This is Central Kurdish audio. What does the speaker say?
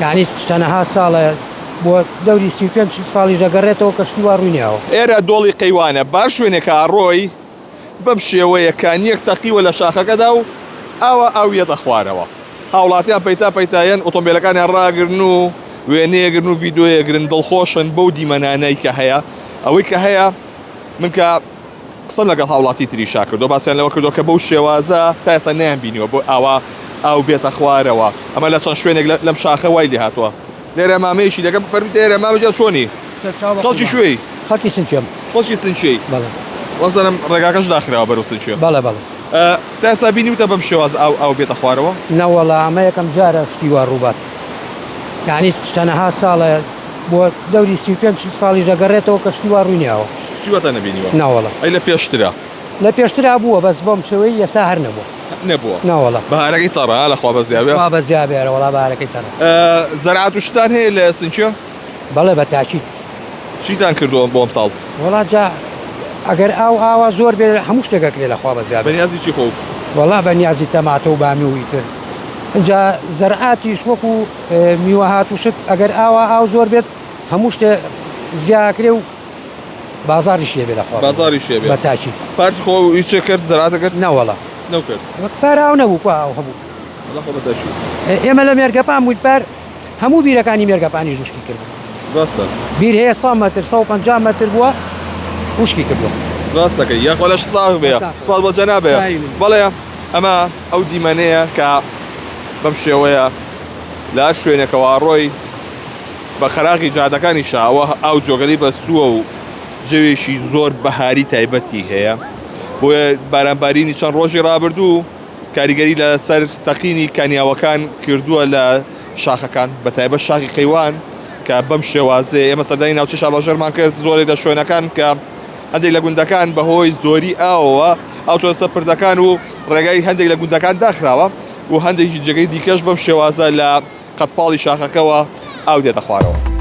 یعنی چەندەها ساڵە بۆ دەوری 35 ساڵی ژەگەڕێتەوە کەشتی وا ڕوونیاوە. ئێرە دۆڵی قەیوانە بار شوێنێکە ڕۆی بەم شێوەیە کانیەک تەقیوە لە شاخەکەدا و ئاوە ئاویەتە خوارەوە. هاوڵاتیان پەیتایەن ئۆتۆمبیلەکانیان ڕاگرن و وێنەیەگرن و ڤیددیۆیەگرن دڵخۆشن بەو دیمەنانەی کە هەیە ئەوەی کە هەیە من کە قسەم لەگەڵ هاوڵاتی تریشا کردو باسییان لەوە کردو کە بەو شێوازە تا ئێستا نیان بینیوە بۆ ئاوا ئاو بێتە خوارەوە ئەمە لە چەند شوێنێک لەم شاخە وای لێ هاتووە لێرە مامەیەشی دەکەم فەرمی ئێرە مامەجێ چۆنی خەڵکی شوێی خەڵکی سنچێم خۆشی سنچەی بەڵێ وەزانم ڕێگاکەش داخراوە بەرەو سنچێ بەڵێ بەڵێ تا ئێستا بینیوتە بەم شێواز ئاو بێتە خوارەوە نەوەڵا ئەمە یەکەم جارە شتی وا ڕووبات یعنی چەندەها ساڵە بۆ دەوری 35 ساڵی ژەگەڕێتەوە کەشتی وا ڕوونیاوە شیوەتە نەبینیوە ناوەڵە ئەی لە پێشترە لە پێشترا بووە بەس بۆم شێوەی ئێستا هەر نەبووە نەبووە ناوەڵە بەهارەکەی تەڕە لەخوا بەزیاوێ وا بەزیابێرە وەڵا بارەکەی تەنە زەرعات و شتان هەیە لە سنچە بەڵێ بە تاچیت چیتان کردووە بۆم ساڵ وڵا جا ئەگەر ئاوا زۆر بێ هەموو شتێکەک لێ لەخوا بەزیابێ بەنیازی چی خۆ وەڵا بەنیازی تەماتە و بامی و ئیتر اینجا زەرعاتیش وەکو میوە هاتووشت ئەگەر ئاو زۆر بێت هەموو شتێ زیاکرێ و بازاری شێ بێ لەخوا بازاری شێ بێ بە تاچیت پارتی خۆ هیچ کرد زەرعاتە کرد نەوەڵا نەوکرد پار ئاو نەبوو کو ئاو هەبوو لەخۆ بەتەشی ئێمە لە مێرگەپان بووین پار هەموو بیرەکانی مێرگەپانی ژوشکی کرد ڕاستە بیر هەیە 100 مەتر 150 مەتر بووە وشکی کردووە ڕاستەکەی یاخوا لەش ساغ بێ سپاس بۆ جەنابێ بەڵێ ئەمە ئەو دیمەنەیە کە بەم شێوەیە لە هەر شوێنێکەوە ڕۆی بە خەراقی جادەکانی شاوە ئاو جۆگەلی بەستووە و جەوێشی زۆر بەهاری تایبەتی هەیە بۆیە بارانبارینی چەند ڕۆژی ڕابردوو کاریگەری لەسەر تەقینی کانیاوەکان کردووە لە شاخەکان بە تایبەت شاخی قەیوان کە بەم شێوازێ ئێمە سەردانی ناوچەی شابەژەرمان کرد زۆرێک لە شوێنەکان کە هەندێک لە گوندەکان بەهۆی زۆری ئاوەوە ئەو چۆن سەر پردەکان و ڕێگای هەندێک لە گوندەکان داخراوە و هەندێکی جێگەی دیکەش بەم شێوازە لە قەتپاڵی شاخەکەەوە ئاو دێتە خوارەوە.